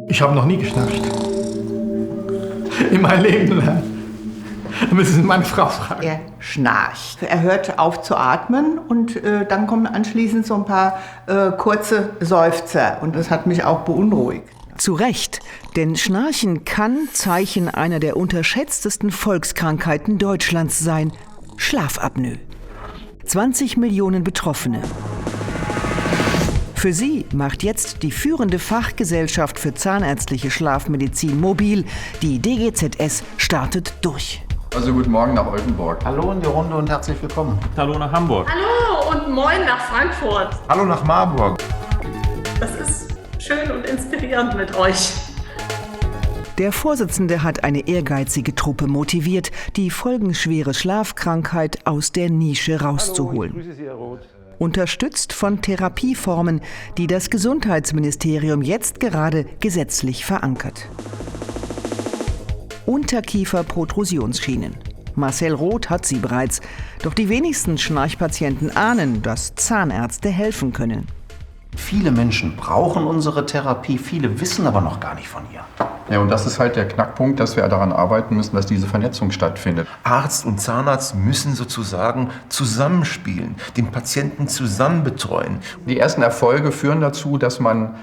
Ich habe noch nie geschnarcht. In meinem Leben lang. Da müssen Sie meine Frau fragen. Er schnarcht. Er hört auf zu atmen und dann kommen anschließend so ein paar kurze Seufzer. Und das hat mich auch beunruhigt. Zu Recht, denn Schnarchen kann Zeichen einer der unterschätztesten Volkskrankheiten Deutschlands sein: Schlafapnoe. 20 Millionen Betroffene. Für sie macht jetzt die führende Fachgesellschaft für zahnärztliche Schlafmedizin mobil. Die DGZS startet durch. Also guten Morgen nach Oldenburg. Hallo in die Runde und herzlich willkommen. Hallo nach Hamburg. Hallo und moin nach Frankfurt. Hallo nach Marburg. Das ist schön und inspirierend mit euch. Der Vorsitzende hat eine ehrgeizige Truppe motiviert, die folgenschwere Schlafkrankheit aus der Nische rauszuholen. Hallo, ich grüße Sie, Herr Roth. Unterstützt von Therapieformen, die das Gesundheitsministerium jetzt gerade gesetzlich verankert. Unterkieferprotrusionsschienen. Marcel Roth hat sie bereits, doch die wenigsten Schnarchpatienten ahnen, dass Zahnärzte helfen können. Viele Menschen brauchen unsere Therapie, viele wissen aber noch gar nicht von ihr. Ja, und das ist halt der Knackpunkt, dass wir daran arbeiten müssen, dass diese Vernetzung stattfindet. Arzt und Zahnarzt müssen sozusagen zusammenspielen, den Patienten zusammen betreuen. Die ersten Erfolge führen dazu, dass man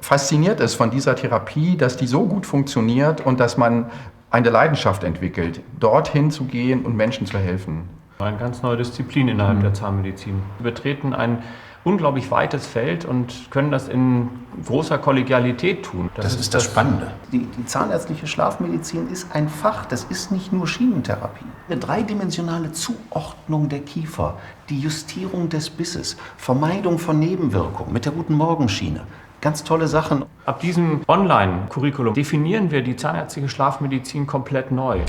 fasziniert ist von dieser Therapie, dass die so gut funktioniert und dass man eine Leidenschaft entwickelt, dorthin zu gehen und Menschen zu helfen. Eine ganz neue Disziplin innerhalb der Zahnmedizin. Wir betreten ein unglaublich weites Feld und können das in großer Kollegialität tun. Das ist das Spannende. Die zahnärztliche Schlafmedizin ist ein Fach, das ist nicht nur Schienentherapie. Eine dreidimensionale Zuordnung der Kiefer, die Justierung des Bisses, Vermeidung von Nebenwirkungen mit der guten Morgenschiene. Ganz tolle Sachen. Ab diesem Online-Curriculum definieren wir die zahnärztliche Schlafmedizin komplett neu.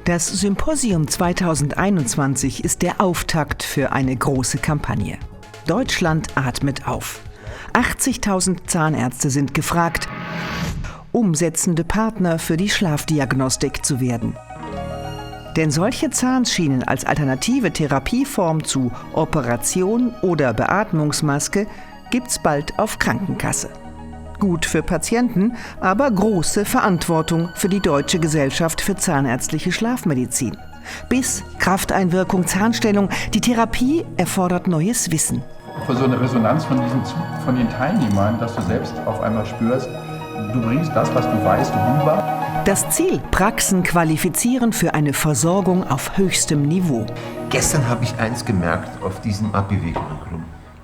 Das Symposium 2021 ist der Auftakt für eine große Kampagne. Deutschland atmet auf. 80.000 Zahnärzte sind gefragt, umsetzende Partner für die Schlafdiagnostik zu werden. Denn solche Zahnschienen als alternative Therapieform zu Operation oder Beatmungsmaske gibt's bald auf Krankenkasse. Gut für Patienten, aber große Verantwortung für die Deutsche Gesellschaft für zahnärztliche Schlafmedizin. Biss, Krafteinwirkung, Zahnstellung, die Therapie erfordert neues Wissen. Für so eine Resonanz von den Teilnehmern, dass du selbst auf einmal spürst, du bringst das, was du weißt, rüber. Das Ziel: Praxen qualifizieren für eine Versorgung auf höchstem Niveau. Gestern habe ich eins gemerkt auf diesem APW-Curriculum.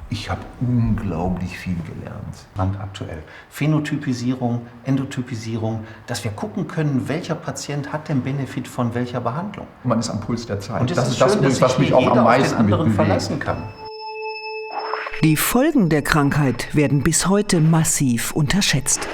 Ich habe unglaublich viel gelernt. Brandaktuell. Phänotypisierung, Endotypisierung, dass wir gucken können, welcher Patient hat den Benefit von welcher Behandlung. Man ist am Puls der Zeit. Und das ist das, schön, dass was sich mich auch jeder am meisten auf den anderen bewegt. verlassen kann. Die Folgen der Krankheit werden bis heute massiv unterschätzt.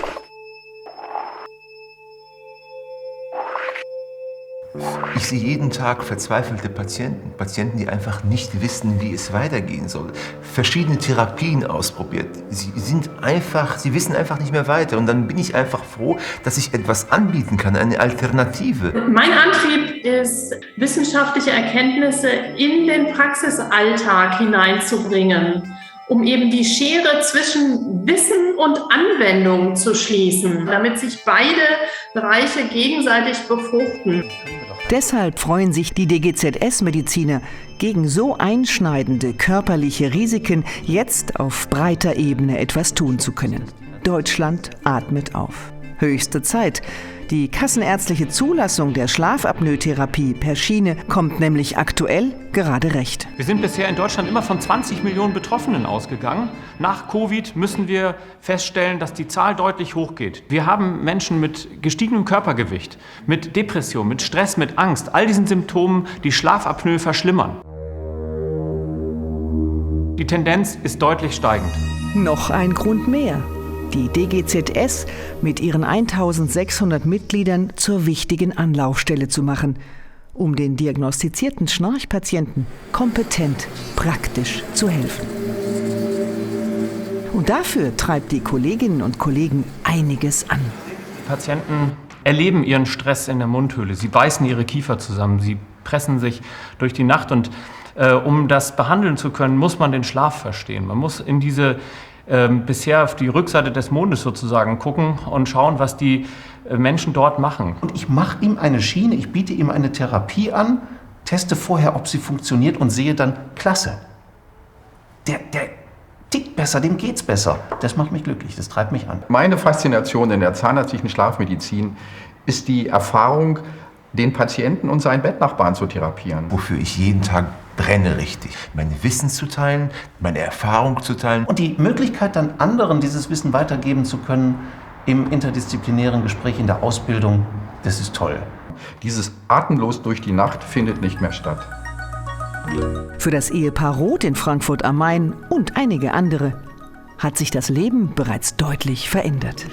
Ich sehe jeden Tag verzweifelte Patienten, die einfach nicht wissen, wie es weitergehen soll. Verschiedene Therapien ausprobiert. Sie wissen einfach nicht mehr weiter. Und dann bin ich einfach froh, dass ich etwas anbieten kann, eine Alternative. Mein Antrieb ist, wissenschaftliche Erkenntnisse in den Praxisalltag hineinzubringen, um eben die Schere zwischen Wissen und Anwendung zu schließen, damit sich beide Bereiche gegenseitig befruchten. Deshalb freuen sich die DGZS-Mediziner, gegen so einschneidende körperliche Risiken jetzt auf breiter Ebene etwas tun zu können. Deutschland atmet auf. Höchste Zeit. Die kassenärztliche Zulassung der Schlafapnoe-Therapie per Schiene kommt nämlich aktuell gerade recht. Wir sind bisher in Deutschland immer von 20 Millionen Betroffenen ausgegangen. Nach Covid müssen wir feststellen, dass die Zahl deutlich hochgeht. Wir haben Menschen mit gestiegenem Körpergewicht, mit Depression, mit Stress, mit Angst, all diesen Symptomen, die Schlafapnoe verschlimmern. Die Tendenz ist deutlich steigend. Noch ein Grund mehr: die DGZS mit ihren 1600 Mitgliedern zur wichtigen Anlaufstelle zu machen, um den diagnostizierten Schnarchpatienten kompetent, praktisch zu helfen. Und dafür treibt die Kolleginnen und Kollegen einiges an. Patienten erleben ihren Stress in der Mundhöhle. Sie beißen ihre Kiefer zusammen, sie pressen sich durch die Nacht. Und um das behandeln zu können, muss man den Schlaf verstehen. Man muss in diese bisher auf die Rückseite des Mondes sozusagen gucken und schauen, was die Menschen dort machen. Und ich mache ihm eine Schiene, ich biete ihm eine Therapie an, teste vorher, ob sie funktioniert und sehe dann, klasse, der tickt besser, dem geht's besser. Das macht mich glücklich, das treibt mich an. Meine Faszination in der zahnärztlichen Schlafmedizin ist die Erfahrung, den Patienten und seinen Bettnachbarn zu therapieren. Wofür ich jeden Tag brenne richtig. Mein Wissen zu teilen, meine Erfahrung zu teilen. Und die Möglichkeit dann anderen dieses Wissen weitergeben zu können im interdisziplinären Gespräch in der Ausbildung, das ist toll. Dieses Atemlos durch die Nacht findet nicht mehr statt. Für das Ehepaar Roth in Frankfurt am Main und einige andere hat sich das Leben bereits deutlich verändert.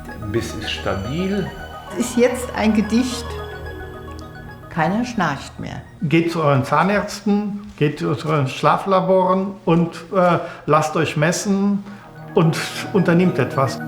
Der Biss ist stabil. Es ist jetzt ein Gedicht. Keiner schnarcht mehr. Geht zu euren Zahnärzten, geht zu euren Schlaflaboren und lasst euch messen und unternehmt etwas.